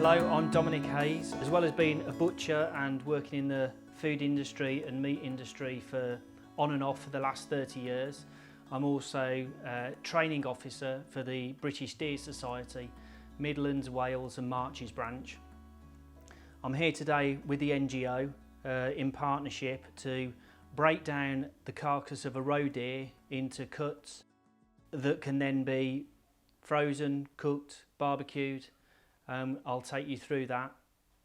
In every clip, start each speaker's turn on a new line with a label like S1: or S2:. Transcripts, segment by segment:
S1: Hello, I'm Dominic Hayes. As well as being a butcher and working in the food industry and meat industry for on and off for the last 30 years, I'm also a training officer for the British Deer Society, Midlands, Wales and Marches branch. I'm here today with the NGO in partnership to break down the carcass of a roe deer into cuts that can then be frozen, cooked, barbecued. I'll take you through that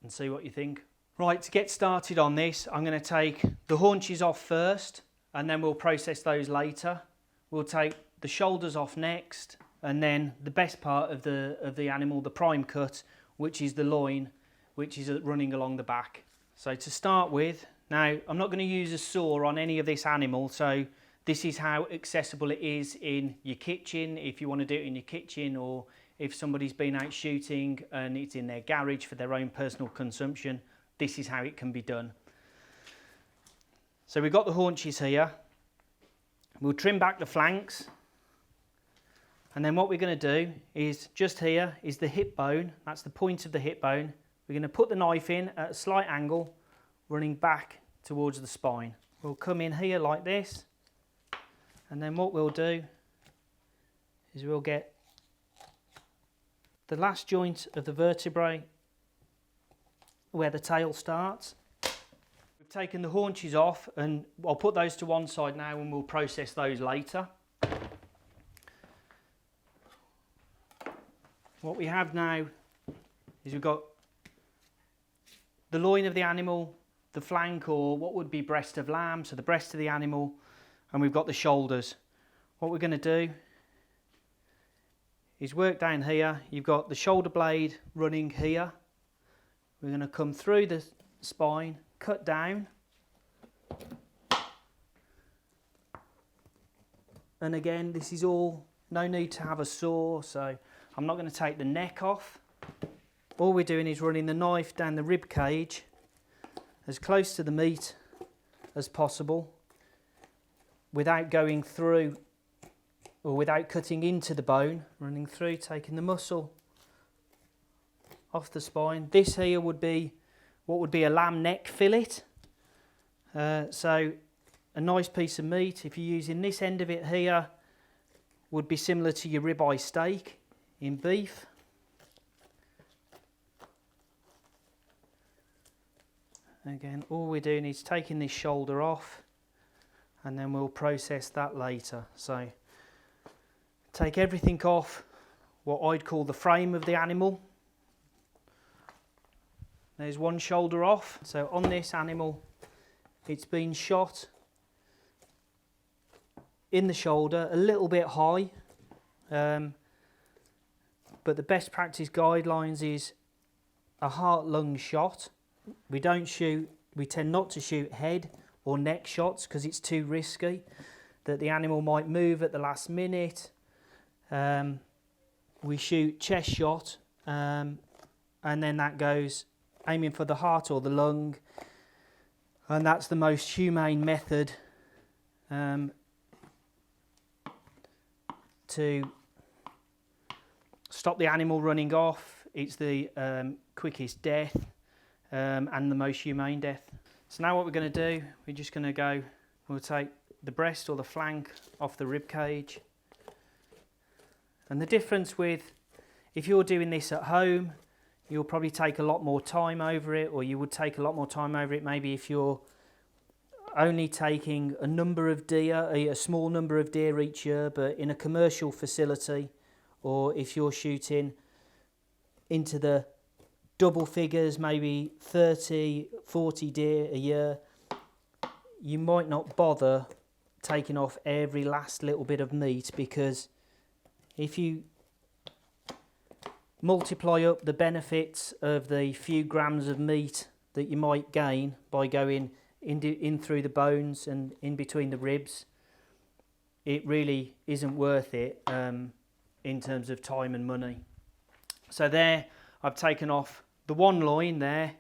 S1: and see what you think. Right, to get started on this, I'm going to take the haunches off first and then we'll process those later. We'll take the shoulders off next and then the best part of the animal, the prime cut, which is the loin, which is running along the back. So to start with, now I'm not going to use a saw on any of this animal, so this is how accessible it is in your kitchen, if you want to do it in your kitchen, or if somebody's been out shooting and it's in their garage for their own personal consumption, this is how it can be done. So we've got the haunches here. We'll trim back the flanks. And then what we're going to do is, just here is the hip bone. That's the point of the hip bone. We're going to put the knife in at a slight angle, running back towards the spine. We'll come in here like this. And then what we'll do is we'll get the last joint of the vertebrae where the tail starts. We've taken the haunches off and I'll put those to one side now and we'll process those later. What we have now is we've got the loin of the animal, the flank, or what would be breast of lamb, so the breast of the animal, and we've got the shoulders. What we're going to do is work down here. You've got the shoulder blade running here. We're going to come through the spine, cut down, and again this is all, no need to have a saw, so I'm not going to take the neck off. All we're doing is running the knife down the rib cage as close to the meat as possible without going through or without cutting into the bone, running through, taking the muscle off the spine. This here would be what would be a lamb neck fillet. So a nice piece of meat, if you're using this end of it here, would be similar to your ribeye steak in beef. Again, all we're doing is taking this shoulder off and then we'll process that later. So take everything off what I'd call the frame of the animal. There's one shoulder off. So on this animal, it's been shot in the shoulder, a little bit high. But the best practice guidelines is a heart-lung shot. We tend not to shoot head or neck shots because it's too risky, that the animal might move at the last minute. We shoot chest shot and then that goes aiming for the heart or the lung, and that's the most humane method to stop the animal running off. It's the quickest death and the most humane death. So now what we're going to do, we're just going to we'll take the breast or the flank off the rib cage. And the difference with, if you're doing this at home, you'll probably take a lot more time over it, or you would take a lot more time over it maybe if you're only taking a number of deer, a small number of deer each year, but in a commercial facility, or if you're shooting into the double figures, maybe 30, 40 deer a year, you might not bother taking off every last little bit of meat, because if you multiply up the benefits of the few grams of meat that you might gain by going in through the bones and in between the ribs, it really isn't worth it in terms of time and money. So there, I've taken off the one loin there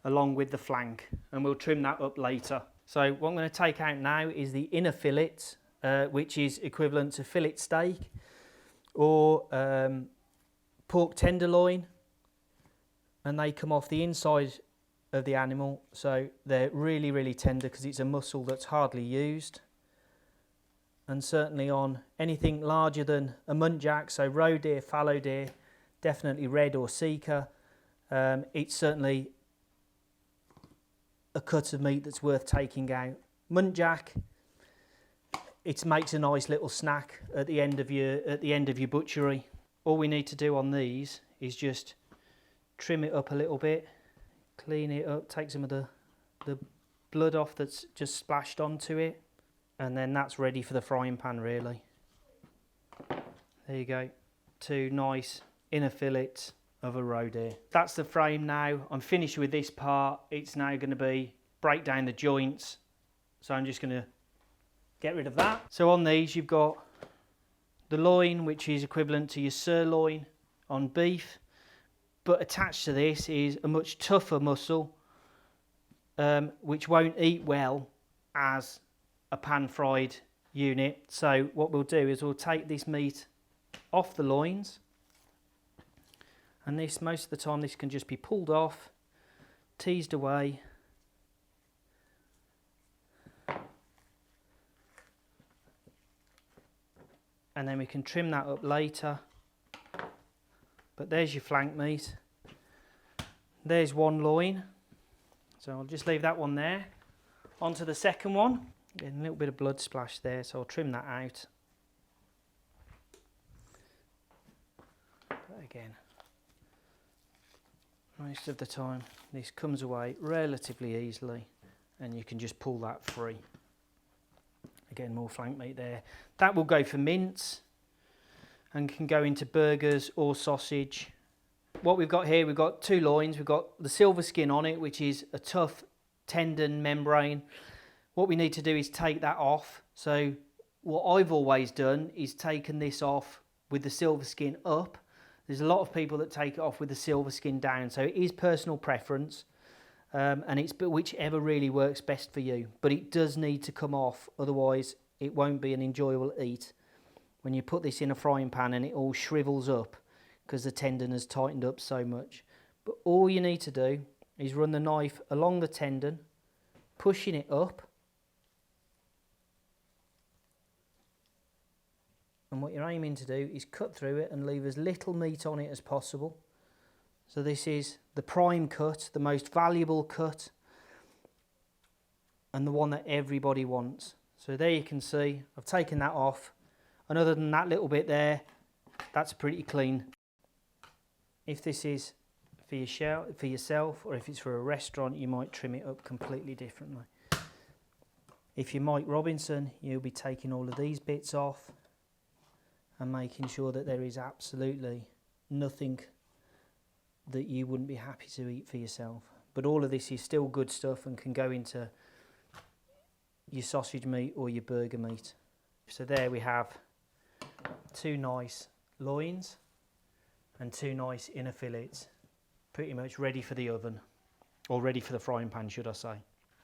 S1: along with the flank, and we'll trim that up later. So what I'm going to take out now is the inner fillet, which is equivalent to fillet steak or pork tenderloin. and they come off the inside of the animal, so they're really, really tender because it's a muscle that's hardly used. And certainly on anything larger than a muntjac, so roe deer, fallow deer, definitely red or seeker, it's certainly a cut of meat that's worth taking out. Muntjac, it makes a nice little snack at the end of your butchery. All we need to do on these is just trim it up a little bit, clean it up, take some of the blood off that's just splashed onto it, and then that's ready for the frying pan really. There you go, 2 nice inner fillets of a roe deer. That's the frame now. I'm finished with this part. It's now going to be break down the joints, so I'm just going to get rid of that. So on these you've got the loin, which is equivalent to your sirloin on beef, but attached to this is a much tougher muscle, which won't eat well as a pan-fried unit. So what we'll do is we'll take this meat off the loins, and this, most of the time, this can just be pulled off, teased away, and then we can trim that up later. But there's your flank meat. There's one loin, so I'll just leave that one there. On to the second one. Getting a little bit of blood splash there, so I'll trim that out. But again, most of the time this comes away relatively easily and you can just pull that free. Again, more flank meat there. That will go for mince and can go into burgers or sausage. What we've got here, we've got 2 loins. We've got the silver skin on it, which is a tough tendon membrane. What we need to do is take that off. So what I've always done is taken this off with the silver skin up. There's a lot of people that take it off with the silver skin down, so it is personal preference, and it's whichever really works best for you. But it does need to come off, otherwise it won't be an enjoyable eat when you put this in a frying pan and it all shrivels up because the tendon has tightened up so much. But all you need to do is run the knife along the tendon, pushing it up, and what you're aiming to do is cut through it and leave as little meat on it as possible. So this is the prime cut, the most valuable cut, and the one that everybody wants. So there you can see I've taken that off, and other than that little bit there, that's pretty clean. If this is for yourself, or if it's for a restaurant, you might trim it up completely differently. If you're Mike Robinson, you'll be taking all of these bits off and making sure that there is absolutely nothing that you wouldn't be happy to eat for yourself. But all of this is still good stuff and can go into your sausage meat or your burger meat. So there we have 2 nice loins and 2 nice inner fillets, pretty much ready for the oven, or ready for the frying pan, should I say.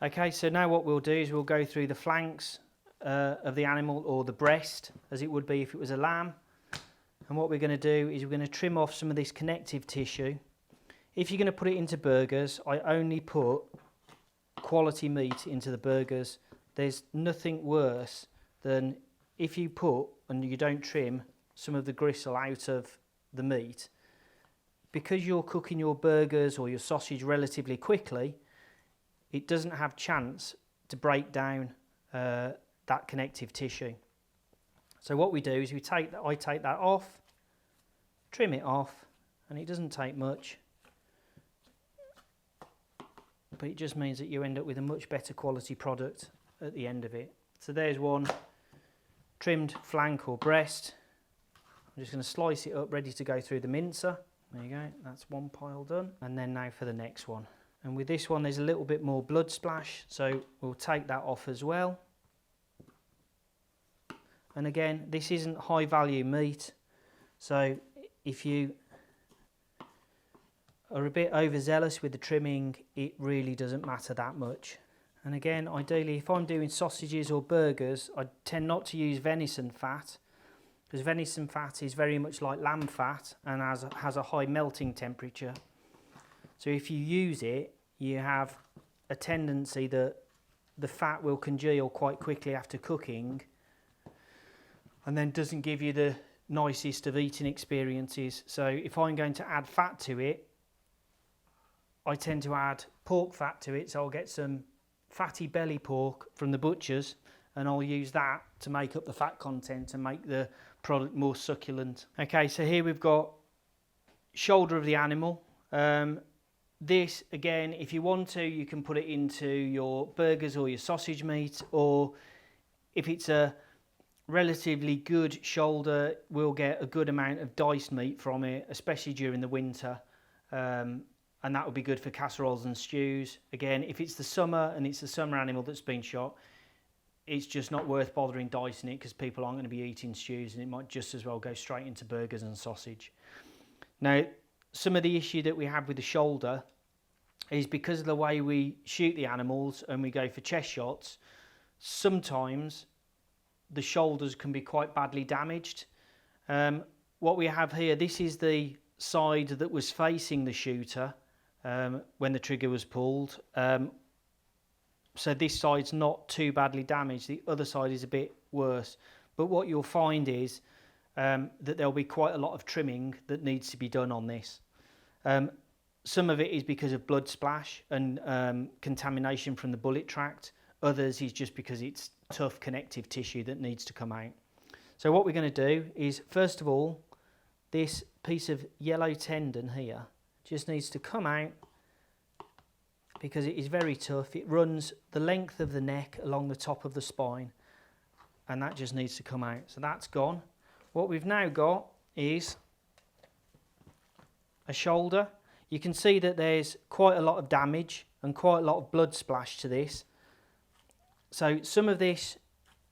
S1: Okay, so now what we'll do is we'll go through the flanks of the animal, or the breast, as it would be if it was a lamb. And what we're going to do is we're going to trim off some of this connective tissue. If you're going to put it into burgers, I only put quality meat into the burgers. There's nothing worse than if you put and you don't trim some of the gristle out of the meat. Because you're cooking your burgers or your sausage relatively quickly, it doesn't have chance to break down that connective tissue. So what we do is I take that off, trim it off, and it doesn't take much, but it just means that you end up with a much better quality product at the end of it. So there's one trimmed flank or breast. I'm just going to slice it up, ready to go through the mincer. There you go, that's one pile done. And then now for the next one. And with this one there's a little bit more blood splash, so we'll take that off as well. And again, this isn't high value meat, so if you are a bit overzealous with the trimming, it really doesn't matter that much. And again, ideally, if I'm doing sausages or burgers, I tend not to use venison fat, because venison fat is very much like lamb fat and has a high melting temperature. So if you use it, you have a tendency that the fat will congeal quite quickly after cooking, and then doesn't give you the nicest of eating experiences. So if I'm going to add fat to it, I tend to add pork fat to it. So I'll get some fatty belly pork from the butchers, and I'll use that to make up the fat content and make the product more succulent. Okay, so here we've got shoulder of the animal. This, again, if you want to, you can put it into your burgers or your sausage meat, or if it's a relatively good shoulder, we'll get a good amount of diced meat from it, especially during the winter, and that would be good for casseroles and stews. Again, if it's the summer and it's a summer animal that's been shot, it's just not worth bothering dicing it, because people aren't going to be eating stews, and it might just as well go straight into burgers and sausage. Now, some of the issue that we have with the shoulder is because of the way we shoot the animals and we go for chest shots, sometimes the shoulders can be quite badly damaged. What we have here, this is the side that was facing the shooter when the trigger was pulled. So this side's not too badly damaged, the other side is a bit worse. But what you'll find is that there'll be quite a lot of trimming that needs to be done on this. Some of it is because of blood splash and contamination from the bullet tract. Others is just because it's tough connective tissue that needs to come out. So what we're going to do is, first of all, this piece of yellow tendon here just needs to come out, because it is very tough. It runs the length of the neck along the top of the spine, and that just needs to come out. So that's gone. What we've now got is a shoulder. You can see that there's quite a lot of damage and quite a lot of blood splash to this. So some of this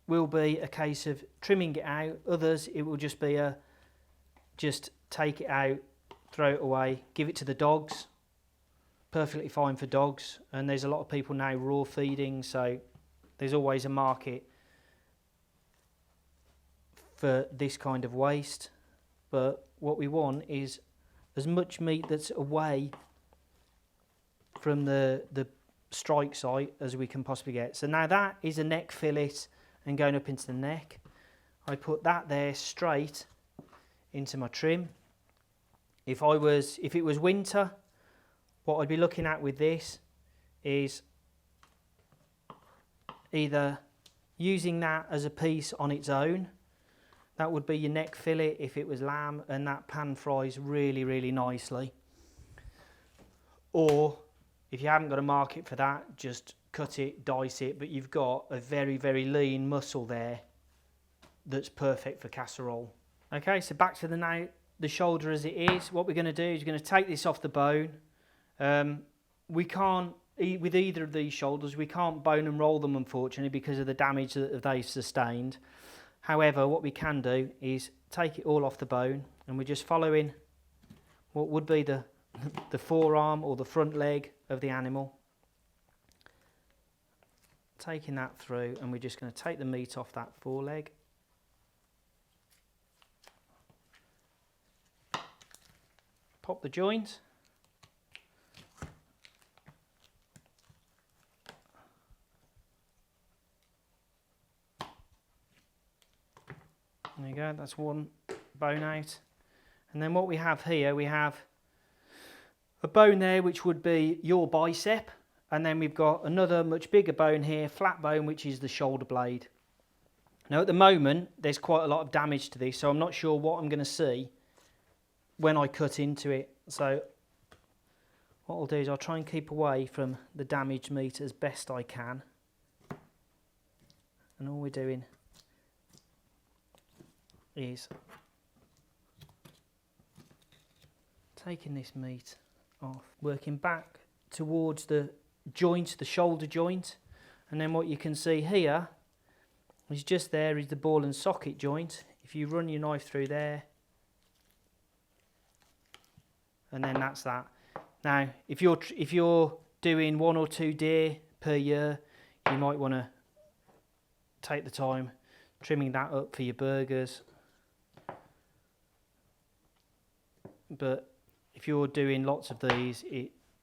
S1: will be a case of trimming it out. Others, it will just be just take it out, throw it away, give it to the dogs. Perfectly fine for dogs. And there's a lot of people now raw feeding, so there's always a market for this kind of waste. But what we want is as much meat that's away from the strike site as we can possibly get. So now that is a neck fillet and going up into the neck. I put that there straight into my trim. If it was winter, what I'd be looking at with this is either using that as a piece on its own. That would be your neck fillet if it was lamb, and that pan fries really, really nicely. Or if you haven't got a market for that, just cut it, dice it, but you've got a very, very lean muscle there that's perfect for casserole. Okay, so back to the shoulder as it is. What we're going to do is we're going to take this off the bone. We can't, with either of these shoulders, we can't bone and roll them, unfortunately, because of the damage that they've sustained. However, what we can do is take it all off the bone, and we're just following what would be the forearm or the front leg of the animal. Taking that through, and we're just going to take the meat off that foreleg. Pop the joint. There you go, that's one bone out. And then what we have here, we have a bone there which would be your bicep, and then we've got another much bigger bone here, flat bone, which is the shoulder blade. Now at the moment there's quite a lot of damage to this, so I'm not sure what I'm going to see when I cut into it. So what I'll do is I'll try and keep away from the damaged meat as best I can. And all we're doing is taking this meat off, working back towards the joint, the shoulder joint, and then what you can see here is just there is the ball and socket joint. If you run your knife through there, and then that's that. Now if you're doing 1 or 2 deer per year, you might want to take the time trimming that up for your burgers. But if you're doing lots of these,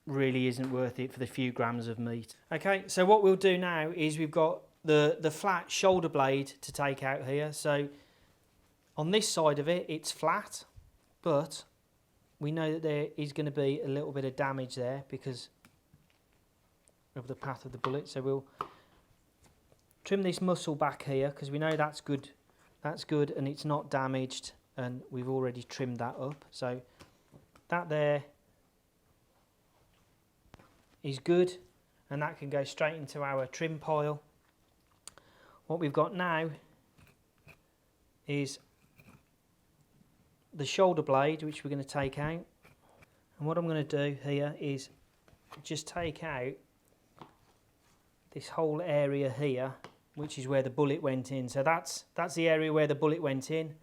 S1: really isn't worth it for the few grams of meat. Okay, so what we'll do now is we've got the flat shoulder blade to take out here. So on this side of it, it's flat, but we know that there is going to be a little bit of damage there because of the path of the bullet. So we'll trim this muscle back here because we know that's good. That's good, and it's not damaged, and we've already trimmed that up. So that there is good, and that can go straight into our trim pile. What we've got now is the shoulder blade, which we're going to take out. And what I'm going to do here is just take out this whole area here, which is where the bullet went in. So that's the area where the bullet went in,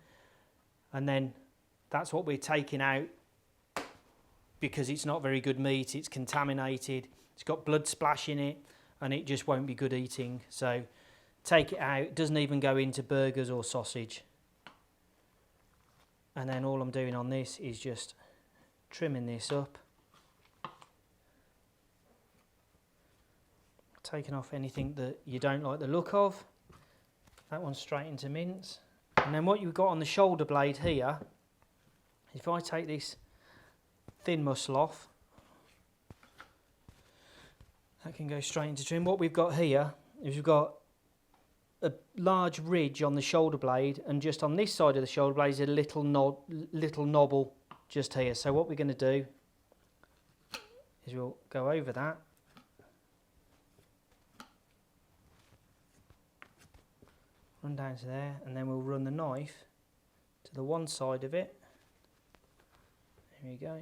S1: and then that's what we're taking out because it's not very good meat, it's contaminated, it's got blood splash in it, and it just won't be good eating. So take it out. It doesn't even go into burgers or sausage. And then all I'm doing on this is just trimming this up, taking off anything that you don't like the look of. That one's straight into mince. And then what you've got on the shoulder blade here, if I take this thin muscle off, that can go straight into trim. What we've got here is we've got a large ridge on the shoulder blade, and just on this side of the shoulder blade is a little knobble just here. So what we're going to do is we'll go over that, run down to there, and then we'll run the knife to the one side of it. There we go.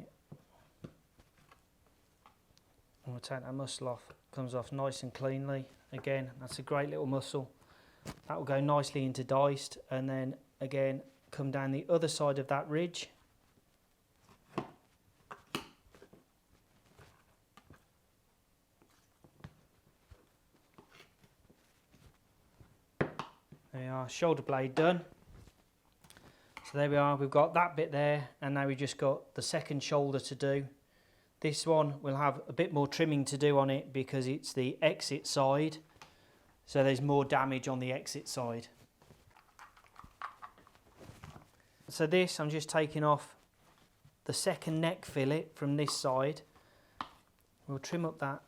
S1: And we'll take that muscle off. Comes off nice and cleanly. Again, that's a great little muscle. That will go nicely into diced, and then again come down the other side of that ridge. There we are, shoulder blade done. So there we are, we've got that bit there, and now we've just got the second shoulder to do. This one will have a bit more trimming to do on it because it's the exit side, so there's more damage on the exit side. So this, I'm just taking off the second neck fillet from this side. We'll trim up that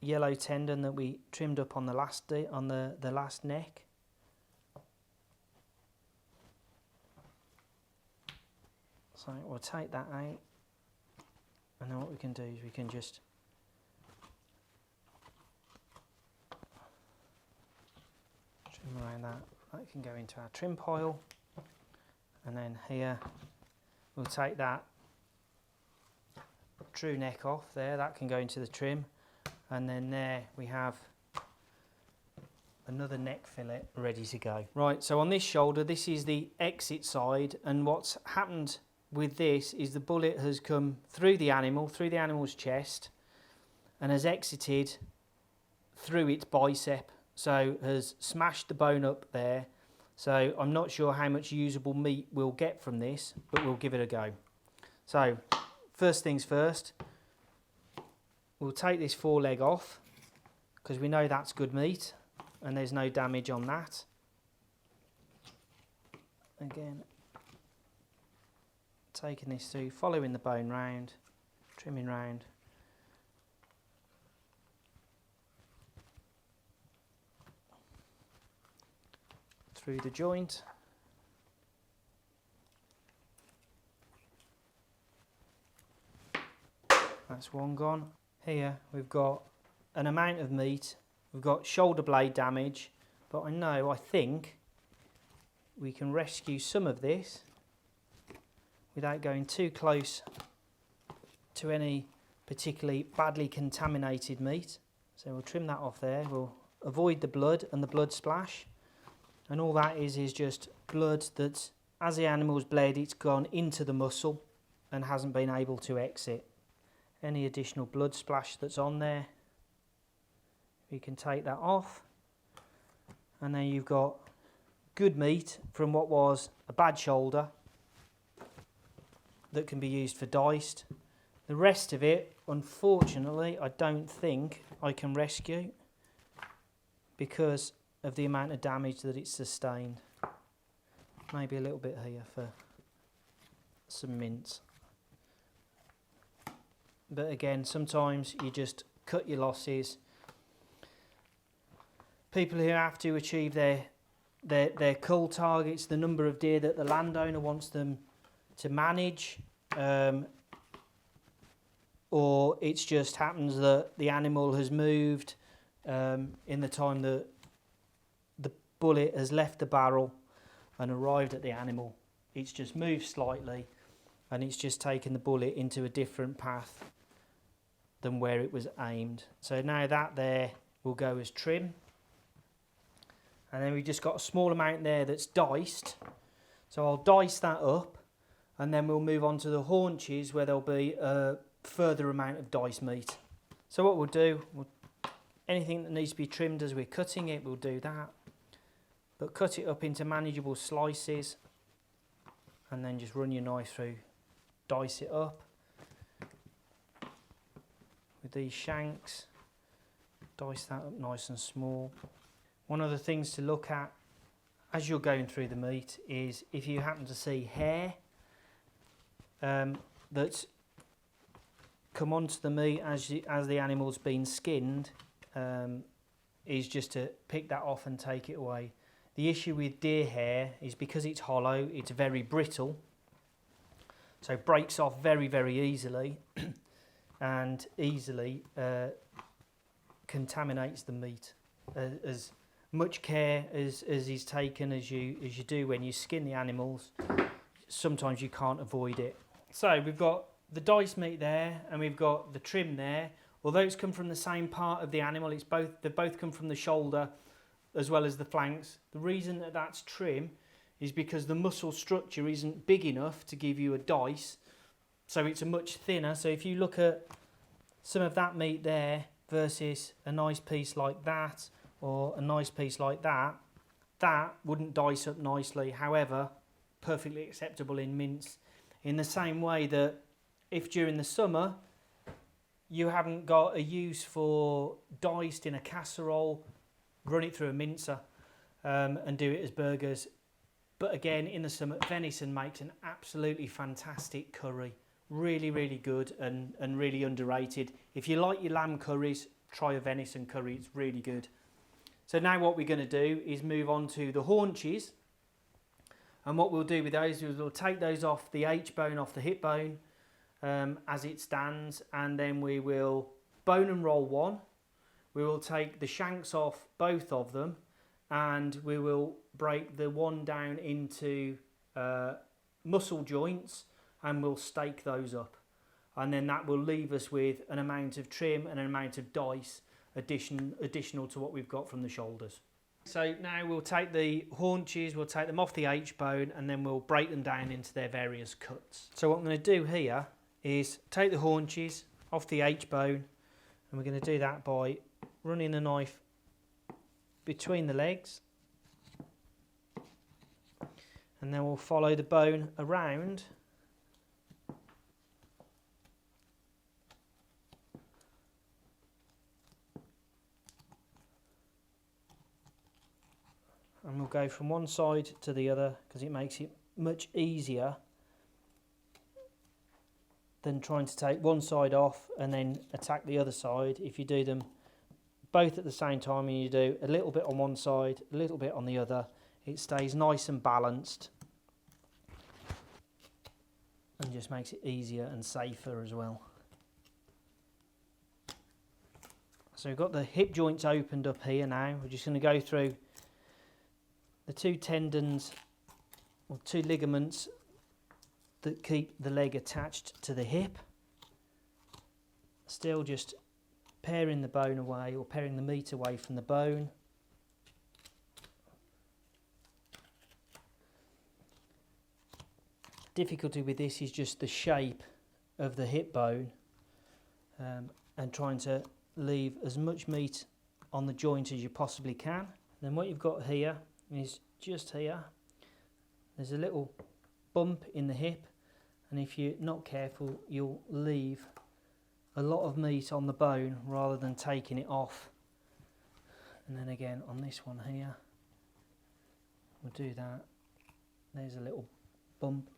S1: yellow tendon that we trimmed up on the last last neck. So we'll take that out, and then what we can do is we can just trim around that. That can go into our trim pile, and then here we'll take that true neck off there. That can go into the trim, and then there we have another neck fillet ready to go. Right, so on this shoulder, this is the exit side, and what's happened with this is the bullet has come through the animal, through the animal's chest, and has exited through its bicep, so has smashed the bone up there. So I'm not sure how much usable meat we'll get from this, but we'll give it a go. So first things first, we'll take this foreleg off because we know that's good meat and there's no damage on that. Again, taking this through, following the bone round, trimming round. Through the joint. That's one gone. Here we've got an amount of meat. We've got shoulder blade damage, but I think we can rescue some of this without going too close to any particularly badly contaminated meat. So we'll trim that off there. We'll avoid the blood and the blood splash. And all that is just blood that, as the animal's bled, it's gone into the muscle and hasn't been able to exit. Any additional blood splash that's on there, we can take that off. And then you've got good meat from what was a bad shoulder that can be used for diced. The rest of it unfortunately I don't think I can rescue because of the amount of damage that it's sustained. Maybe a little bit here for some mince. But again, sometimes you just cut your losses. People who have to achieve their cull targets, the number of deer that the landowner wants them to manage, or it just happens that the animal has moved in the time that the bullet has left the barrel and arrived at the animal. It's just moved slightly and it's just taken the bullet into a different path than where it was aimed. So now that there will go as trim. And then we've just got a small amount there that's diced. So I'll dice that up and then we'll move on to the haunches where there'll be a further amount of diced meat. So what we'll do, anything that needs to be trimmed as we're cutting it, we'll do that. But cut it up into manageable slices and then just run your knife through, dice it up. With these shanks, dice that up nice and small. One of the things to look at as you're going through the meat is if you happen to see hair that's come onto the meat as the animal's been skinned, is just to pick that off and take it away. The issue with deer hair is because it's hollow, it's very brittle, so it breaks off very, very easily and easily contaminates the meat. As much care as is taken as you do when you skin the animals, sometimes you can't avoid it. So we've got the diced meat there and we've got the trim there. Although it's come from the same part of the animal, they both come from the shoulder as well as the flanks. The reason that that's trim is because the muscle structure isn't big enough to give you a dice, so it's a much thinner. So if you look at some of that meat there versus a nice piece like that or a nice piece like that, that wouldn't dice up nicely, however perfectly acceptable in mince. In the same way that if during the summer you haven't got a use for diced in a casserole, run it through a mincer and do it as burgers. But again, in the summer, venison makes an absolutely fantastic curry. Really, really good and really underrated. If you like your lamb curries, try a venison curry, it's really good. So now what we're going to do is move on to the haunches. And what we'll do with those is we'll take those off the H-bone, off the hip bone as it stands, and then we will bone and roll one. We will take the shanks off both of them and we will break the one down into muscle joints and we'll stake those up. And then that will leave us with an amount of trim and an amount of dice additional to what we've got from the shoulders. So now we'll take the haunches, we'll take them off the H-bone and then we'll break them down into their various cuts. So what I'm going to do here is take the haunches off the H-bone and we're going to do that by running the knife between the legs and then we'll follow the bone around and we'll go from one side to the other because it makes it much easier than trying to take one side off and then attack the other side. If you do them both at the same time and you do a little bit on one side, a little bit on the other, it stays nice and balanced and just makes it easier and safer as well. So we've got the hip joints opened up here now. We're just going to go through the two tendons or two ligaments that keep the leg attached to the hip. Still just paring the bone away or paring the meat away from the bone. Difficulty with this is just the shape of the hip bone and trying to leave as much meat on the joint as you possibly can. Then what you've got here is just here. There's a little bump in the hip, and if you're not careful, you'll leave a lot of meat on the bone rather than taking it off. And then again on this one here, we'll do that. There's a little bump.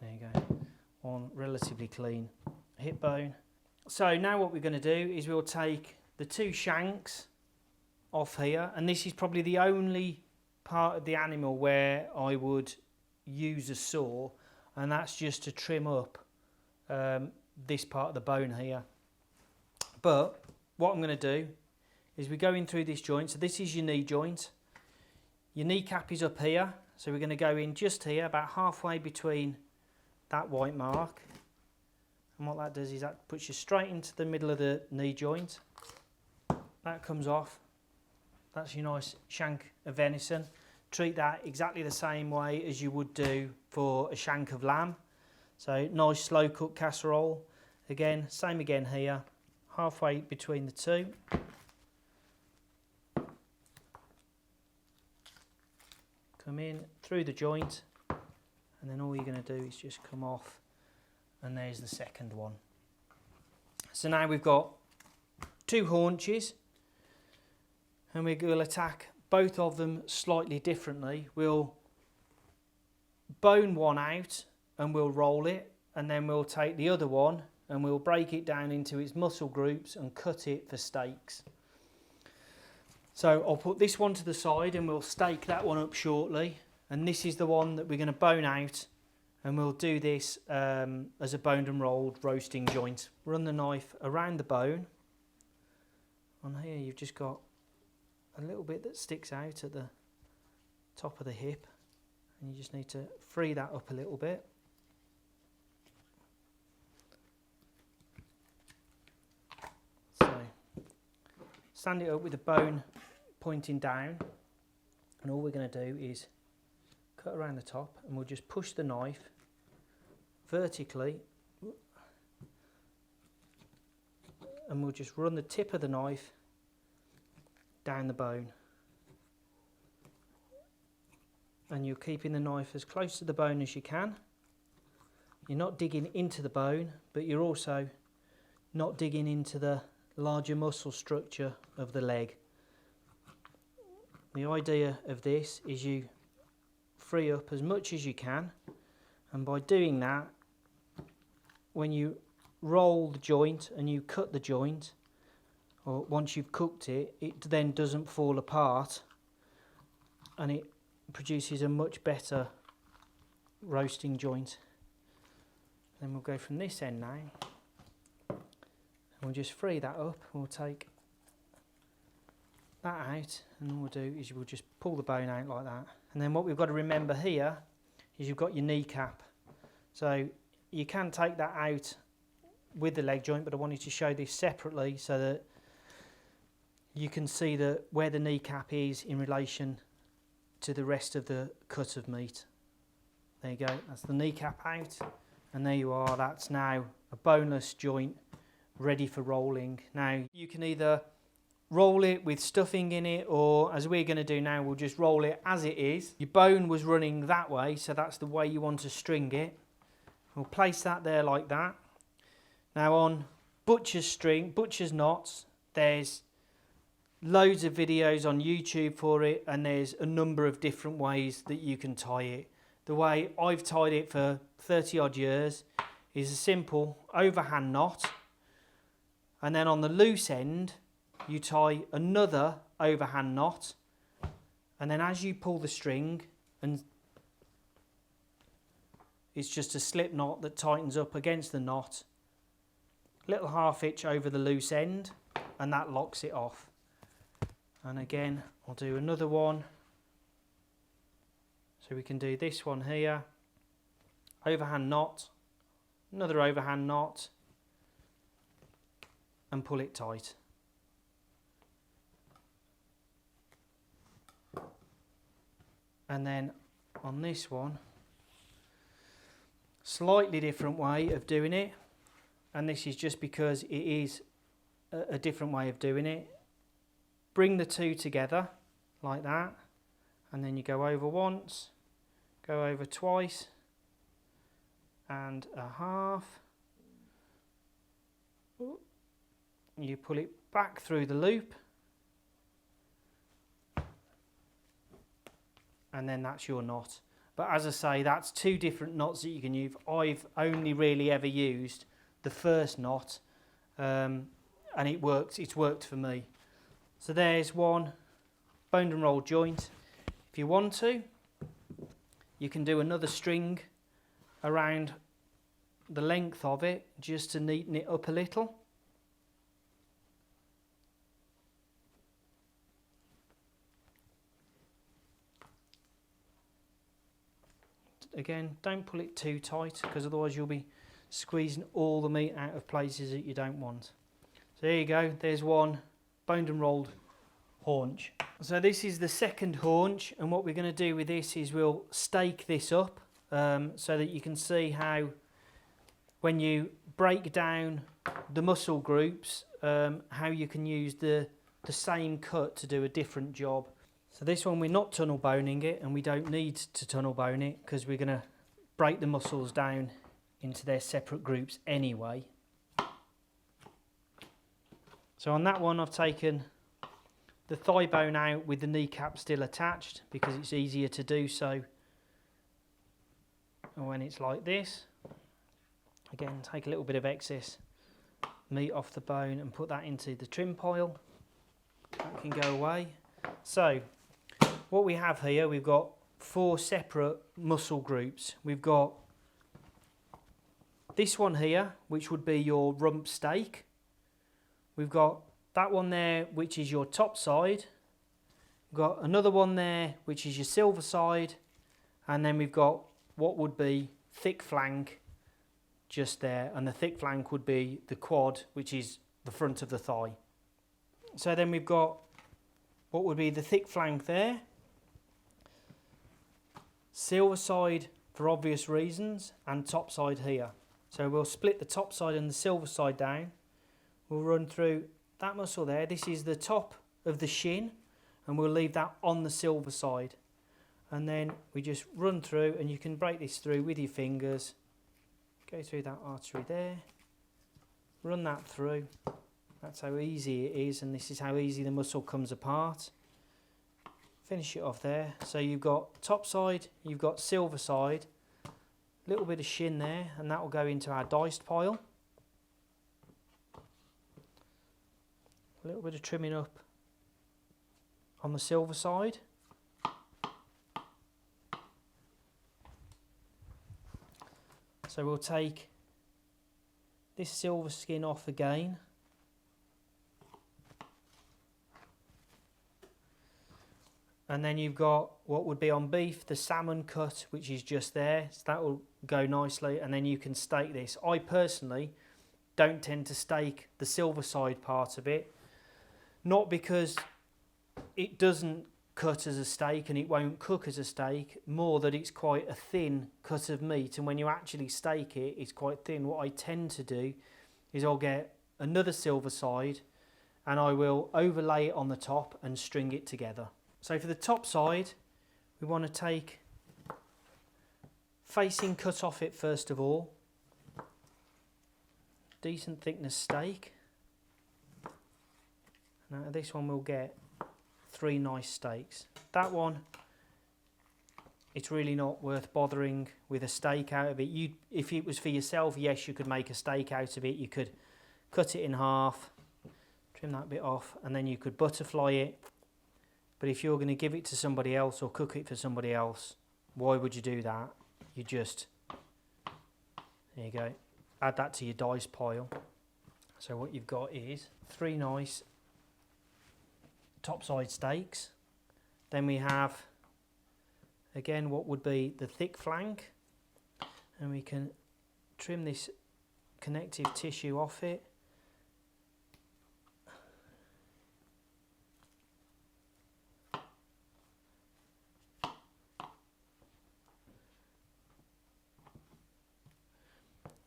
S1: There you go, on relatively clean hip bone. So now what we're going to do is we'll take the two shanks off here, and this is probably the only part of the animal where I would use a saw, and that's just to trim up this part of the bone here. But what I'm going to do is we're going through this joint. So this is your knee joint. Your kneecap is up here, so we're going to go in just here, about halfway between that white mark. And what that does is that puts you straight into the middle of the knee joint. That comes off. That's your nice shank of venison. Treat that exactly the same way as you would do for a shank of lamb. So nice slow cook casserole. Again, same again here, halfway between the two. Come in through the joint, and then all you're going to do is just come off, and there's the second one. So now we've got two haunches, and we will attack both of them slightly differently. We'll bone one out and we'll roll it, and then we'll take the other one and we'll break it down into its muscle groups and cut it for steaks. So I'll put this one to the side and we'll steak that one up shortly, and this is the one that we're going to bone out, and we'll do this as a boned and rolled roasting joint. Run the knife around the bone. On here you've just got a little bit that sticks out at the top of the hip, and you just need to free that up a little bit. So stand it up with the bone pointing down, and all we're going to do is cut around the top, and we'll just push the knife vertically, and we'll just run the tip of the knife down the bone, and you're keeping the knife as close to the bone as you can. You're not digging into the bone, but you're also not digging into the larger muscle structure of the leg. The idea of this is you free up as much as you can, and by doing that, when you roll the joint and you cut the joint, or once you've cooked it, it then doesn't fall apart, and it produces a much better roasting joint. Then we'll go from this end now, and we'll just free that up. We'll take that out, and all we'll do is we'll just pull the bone out like that. And then what we've got to remember here is you've got your kneecap. So you can take that out with the leg joint, but I wanted to show this separately so that you can see where the kneecap is in relation to the rest of the cut of meat. There you go, that's the kneecap out, and there you are, that's now a boneless joint ready for rolling. Now you can either roll it with stuffing in it, or as we're going to do now, we'll just roll it as it is. Your bone was running that way, so that's the way you want to string it. We'll place that there like that. Now on butcher's knots, there's loads of videos on YouTube for it, and there's a number of different ways that you can tie it. The way I've tied it for 30 odd years is a simple overhand knot, and then on the loose end you tie another overhand knot, and then as you pull the string, and it's just a slip knot that tightens up against the knot, little half hitch over the loose end, and that locks it off. And again, I'll do another one. So we can do this one here, overhand knot, another overhand knot, and pull it tight. And then on this one, slightly different way of doing it, and this is just because it is a different way of doing it. Bring the two together like that, and then you go over once, go over twice and a half. You pull it back through the loop, and then that's your knot. But as I say, that's two different knots that you can use. I've only really ever used the first knot, and it works. It's worked for me. So there's one boned and rolled joint. If you want to, you can do another string around the length of it just to neaten it up a little. Again, don't pull it too tight because otherwise you'll be squeezing all the meat out of places that you don't want. So there you go, there's one boned and rolled haunch. So this is the second haunch, and what we're going to do with this is we'll stake this up so that you can see how when you break down the muscle groups, how you can use the same cut to do a different job. So this one we're not tunnel boning it, and we don't need to tunnel bone it because we're going to break the muscles down into their separate groups anyway. So on that one I've taken the thigh bone out with the kneecap still attached because it's easier to do so. And when it's like this, again take a little bit of excess meat off the bone and put that into the trim pile. That can go away. So what we have here, we've got 4 separate muscle groups. We've got this one here, which would be your rump steak. We've got that one there, which is your top side. We've got another one there, which is your silver side. And then we've got what would be thick flank just there. And the thick flank would be the quad, which is the front of the thigh. So then we've got what would be the thick flank there. Silver side for obvious reasons, and top side here. So we'll split the top side and the silver side down. We'll run through that muscle there. This is the top of the shin, and we'll leave that on the silver side. And then we just run through, and you can break this through with your fingers. Go through that artery there. Run that through. That's how easy it is, and this is how easy the muscle comes apart. Finish it off there. So you've got top side, you've got silver side, a little bit of shin there, and that will go into our diced pile. A little bit of trimming up on the silver side. So we'll take this silver skin off again. And then you've got what would be on beef, the salmon cut, which is just there. So that will go nicely, and then you can stake this. I personally don't tend to stake the silver side part of it. Not because it doesn't cut as a steak and it won't cook as a steak, more that it's quite a thin cut of meat, and when you actually steak it, it's quite thin. What I tend to do is I'll get another silver side and I will overlay it on the top and string it together. So for the top side, we want to take facing cut off it first of all. Decent thickness steak. Now this one we'll get 3 nice steaks. That one, it's really not worth bothering with a steak out of it. If it was for yourself, yes, you could make a steak out of it. You could cut it in half, trim that bit off, and then you could butterfly it. But if you're going to give it to somebody else or cook it for somebody else, why would you do that? You just, there you go, add that to your dice pile. So what you've got is 3 nice topside steaks. Then we have, again, what would be the thick flank. And we can trim this connective tissue off it.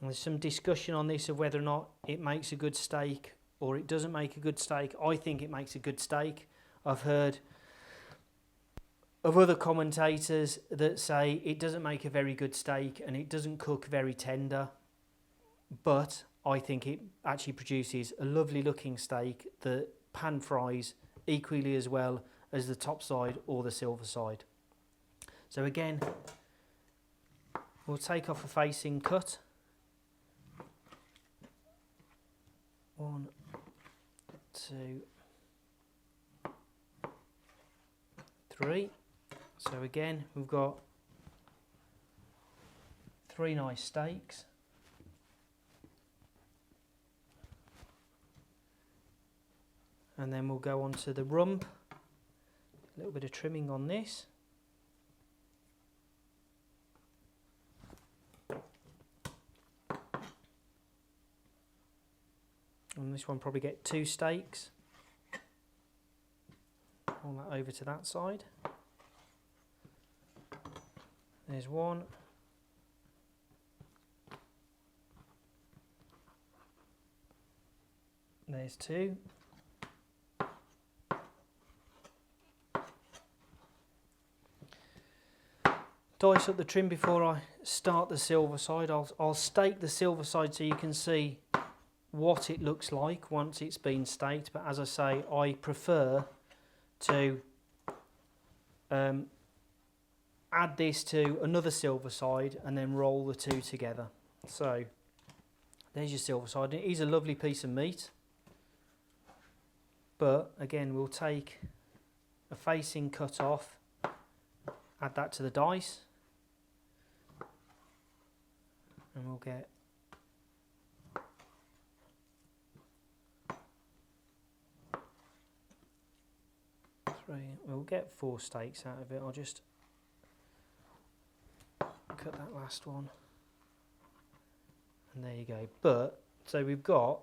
S1: And there's some discussion on this of whether or not it makes a good steak or it doesn't make a good steak. I think it makes a good steak. I've heard of other commentators that say it doesn't make a very good steak and it doesn't cook very tender, but I think it actually produces a lovely looking steak that pan fries equally as well as the top side or the silver side. So again, we'll take off a facing cut. 1, 2, 3. So again, we've got 3 nice steaks. And then we'll go on to the rump. A little bit of trimming on this. On this one, probably get 2 steaks. Pull that over to that side. There's 1. There's 2. Dice up the trim before I start the silver side. I'll stake the silver side so you can see what it looks like once it's been staked, but as I say, I prefer to add this to another silver side and then roll the 2 together. So there's your silver side. It is a lovely piece of meat, but again, we'll take a facing cut off, add that to the dice, and we'll get we'll get 4 steaks out of it. I'll just cut that last one, and there you go. But so we've got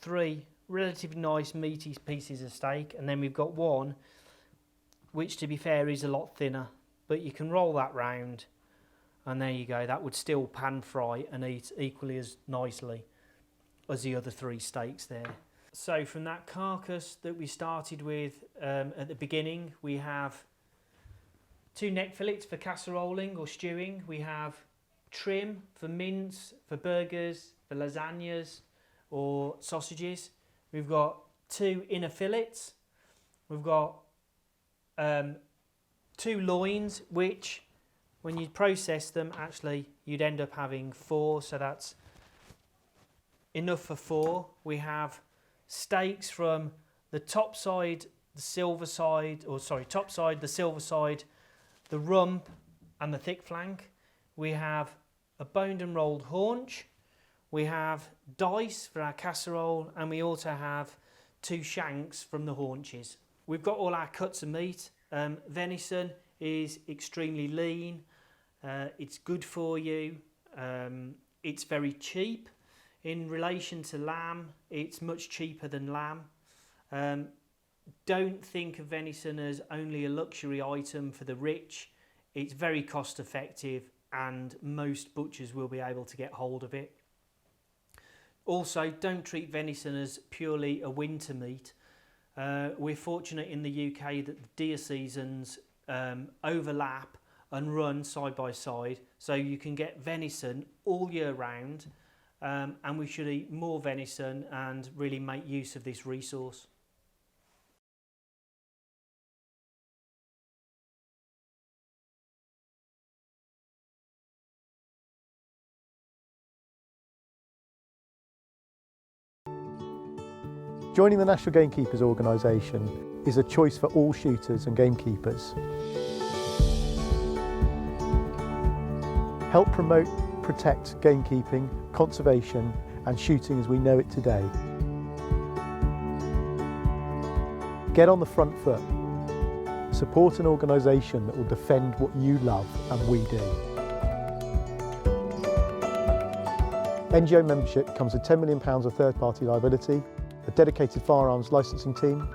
S1: 3 relatively nice meaty pieces of steak, and then we've got 1 which, to be fair, is a lot thinner, but you can roll that round, and there you go. That would still pan fry and eat equally as nicely as the other 3 steaks there. So from that carcass that we started with at the beginning, we have 2 neck fillets for casseroling or stewing. We have trim for mince, for burgers, for lasagnas or sausages. We've got 2 inner fillets. We've got 2 loins, which when you process them, actually you'd end up having 4, so that's enough for 4. We have steaks from the top side, the silver side, or sorry, top side, the silver side, the rump and the thick flank. We have a boned and rolled haunch. We have dice for our casserole, and we also have 2 shanks from the haunches. We've got all our cuts of meat. Venison is extremely lean. It's good for you. It's very cheap. In relation to lamb, it's much cheaper than lamb. Don't think of venison as only a luxury item for the rich. It's very cost effective, and most butchers will be able to get hold of it. Also, don't treat venison as purely a winter meat. We're fortunate in the UK that the deer seasons overlap and run side by side, so you can get venison all year round, and we should eat more venison and really make use of this resource.
S2: Joining the National Gamekeepers Organisation is a choice for all shooters and gamekeepers. Help promote, protect gamekeeping, conservation and shooting as we know it today. Get on the front foot. Support an organisation that will defend what you love and we do. NGO membership comes with £10 million of third-party liability, a dedicated firearms licensing team,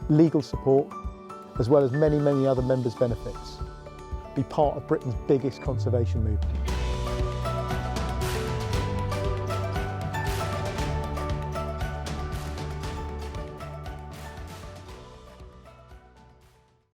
S2: legal support, as well as many other members' benefits. Be part of Britain's biggest conservation movement.